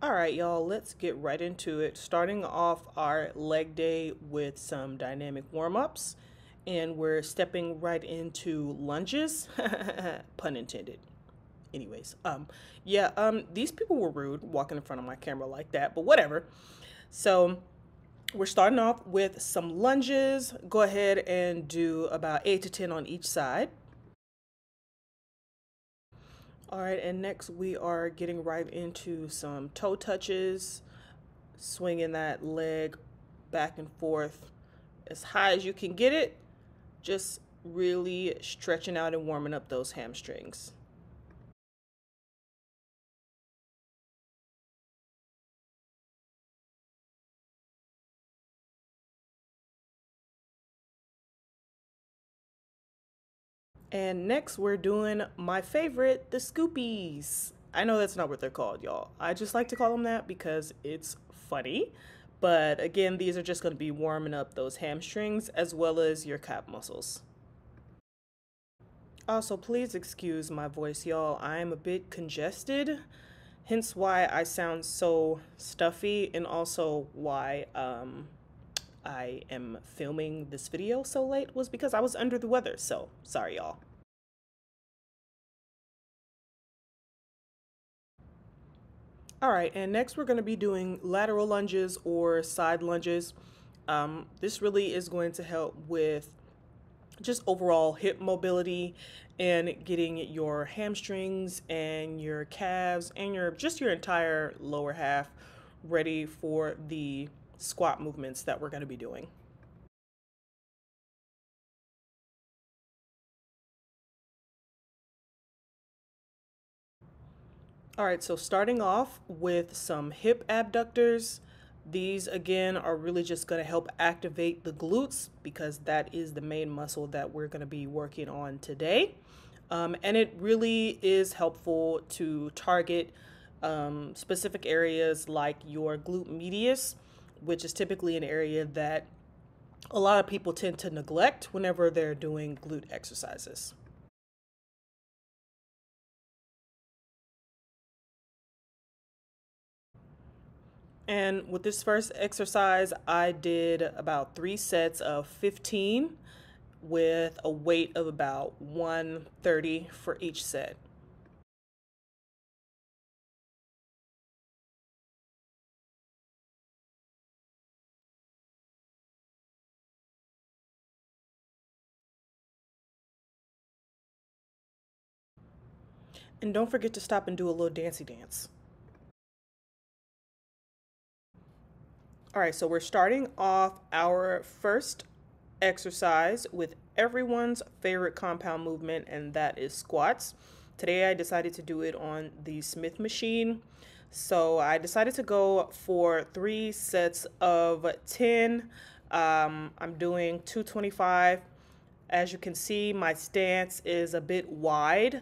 All right, y'all, let's get right into it. Starting off our leg day with some dynamic warm-ups, and we're stepping right into lunges, pun intended. Anyways, these people were rude walking in front of my camera like that, but whatever. So we're starting off with some lunges. Go ahead and do about 8 to 10 on each side. All right, and next we are getting right into some toe touches, swinging that leg back and forth as high as you can get it, just really stretching out and warming up those hamstrings. And next we're doing my favorite, the scoopies. I know that's not what they're called, y'all. I just like to call them that because it's funny. But again, these are just going to be warming up those hamstrings as well as your calf muscles. Also, please excuse my voice, y'all. I am a bit congested, hence why I sound so stuffy, and also why I am filming this video so late was because I was under the weather. So, sorry, y'all. All right, and next we're going to be doing lateral lunges or side lunges. This really is going to help with just overall hip mobility and getting your hamstrings and your calves and your entire lower half ready for the squat movements that we're going to be doing. All right, so starting off with some hip abductors. These again are really just going to help activate the glutes because that is the main muscle that we're going to be working on today. And it really is helpful to target specific areas like your glute medius, which is typically an area that a lot of people tend to neglect whenever they're doing glute exercises. And with this first exercise, I did about 3 sets of 15 with a weight of about 130 for each set. And don't forget to stop and do a little dancey dance. All right, so we're starting off our first exercise with everyone's favorite compound movement, and that is squats. Today I decided to do it on the Smith machine. So I decided to go for 3 sets of 10. I'm doing 225. As you can see, my stance is a bit wide.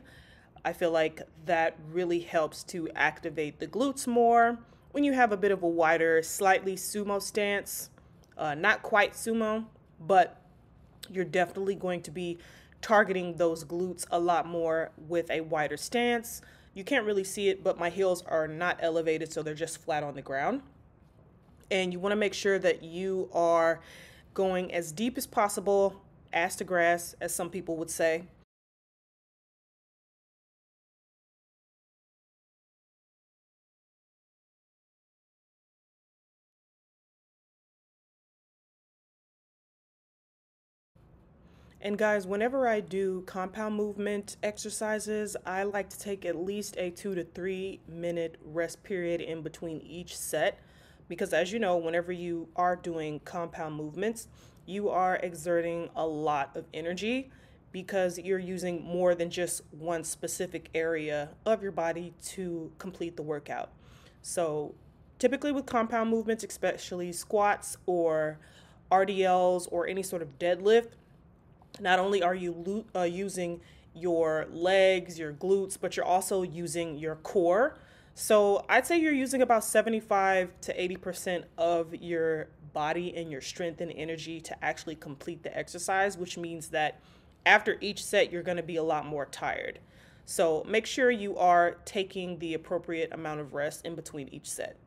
I feel like that really helps to activate the glutes more when you have a bit of a wider, slightly sumo stance. Not quite sumo, but you're definitely going to be targeting those glutes a lot more with a wider stance. You can't really see it, but my heels are not elevated, so they're just flat on the ground. And you want to make sure that you are going as deep as possible, ass to grass, as some people would say. And guys, whenever I do compound movement exercises, I like to take at least a 2 to 3 minute rest period in between each set. Because as you know, whenever you are doing compound movements, you are exerting a lot of energy because you're using more than just one specific area of your body to complete the workout. So typically with compound movements, especially squats or RDLs or any sort of deadlift, not only are you using your legs, your glutes, but you're also using your core. So I'd say you're using about 75 to 80% of your body and your strength and energy to actually complete the exercise, which means that after each set, you're going to be a lot more tired. So make sure you are taking the appropriate amount of rest in between each set.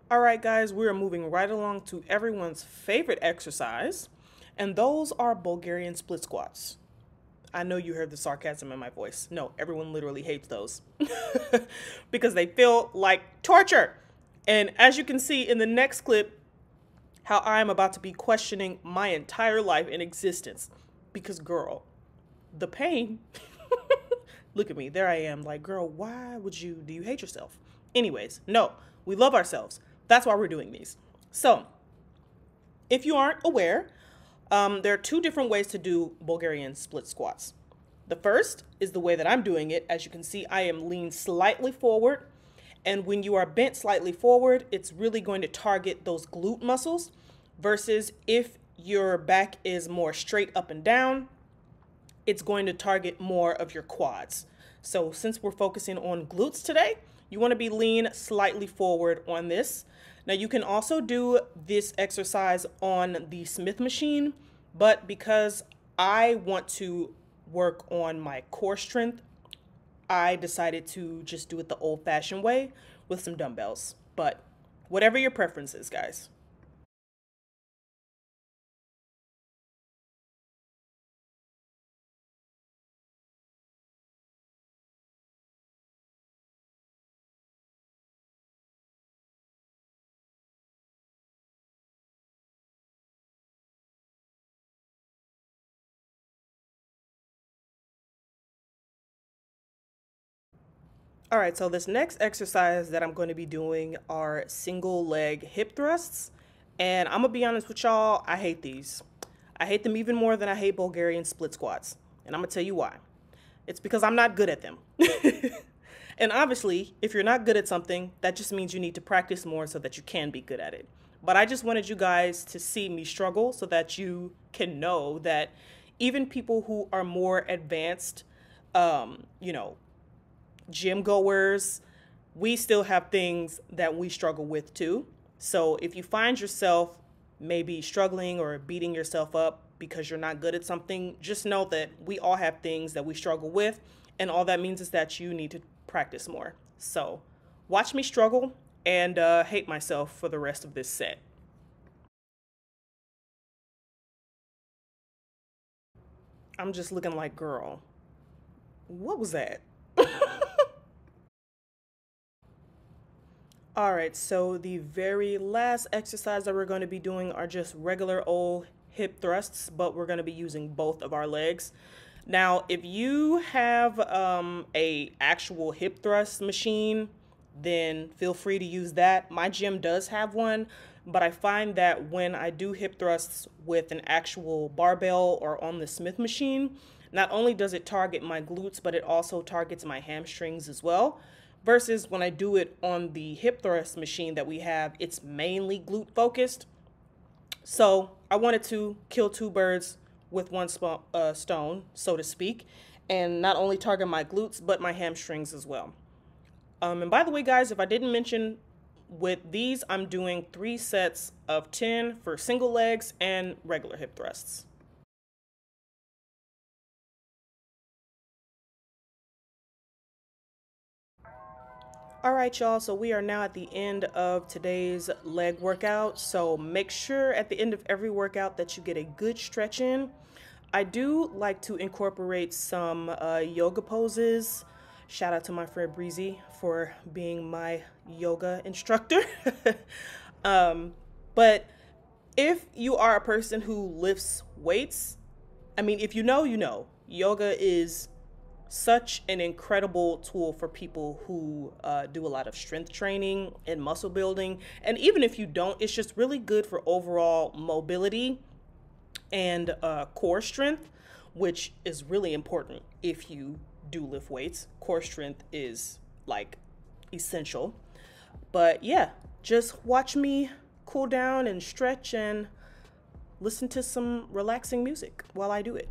All right, guys, we're moving right along to everyone's favorite exercise, and those are Bulgarian split squats. I know you heard the sarcasm in my voice. No, everyone literally hates those because they feel like torture. And as you can see in the next clip, how I'm about to be questioning my entire life and existence. Because, girl, the pain. Look at me. There I am. Like, girl, why would you? Do you hate yourself? Anyways, no, we love ourselves. That's why we're doing these. So, if you aren't aware, there are two different ways to do Bulgarian split squats. The first is the way that I'm doing it. As you can see, I am leaned slightly forward. And when you are bent slightly forward, it's really going to target those glute muscles versus if your back is more straight up and down, it's going to target more of your quads. So since we're focusing on glutes today, you want to be lean slightly forward on this. Now you can also do this exercise on the Smith machine, but because I want to work on my core strength, I decided to just do it the old-fashioned way with some dumbbells. But whatever your preference is, guys. All right, so this next exercise that I'm going to be doing are single leg hip thrusts. And I'm gonna be honest with y'all, I hate these. I hate them even more than I hate Bulgarian split squats. And I'm gonna tell you why. It's because I'm not good at them. And obviously, if you're not good at something, that just means you need to practice more so that you can be good at it. But I just wanted you guys to see me struggle so that you can know that even people who are more advanced, you know, gym goers, we still have things that we struggle with too. So if you find yourself maybe struggling or beating yourself up because you're not good at something, just know that we all have things that we struggle with, and all that means is that you need to practice more. So watch me struggle and hate myself for the rest of this set. I'm just looking like, girl, what was that? All right, so the very last exercise that we're going to be doing are just regular old hip thrusts, but we're going to be using both of our legs. Now, if you have a actual hip thrust machine, then feel free to use that. My gym does have one, but I find that when I do hip thrusts with an actual barbell or on the Smith machine, not only does it target my glutes, but it also targets my hamstrings as well. Versus when I do it on the hip thrust machine that we have, it's mainly glute focused. So I wanted to kill two birds with one stone, so to speak, and not only target my glutes, but my hamstrings as well. And by the way, guys, if I didn't mention, with these, I'm doing 3 sets of 10 for single legs and regular hip thrusts. All right, y'all, so we are now at the end of today's leg workout. So make sure at the end of every workout that you get a good stretch in. I do like to incorporate some yoga poses. Shout out to my friend Breezy for being my yoga instructor. But if you are a person who lifts weights, I mean, if you know, you know, yoga is such an incredible tool for people who do a lot of strength training and muscle building. And even if you don't, it's just really good for overall mobility and core strength, which is really important if you do lift weights. Core strength is like essential. But yeah, just watch me cool down and stretch and listen to some relaxing music while I do it.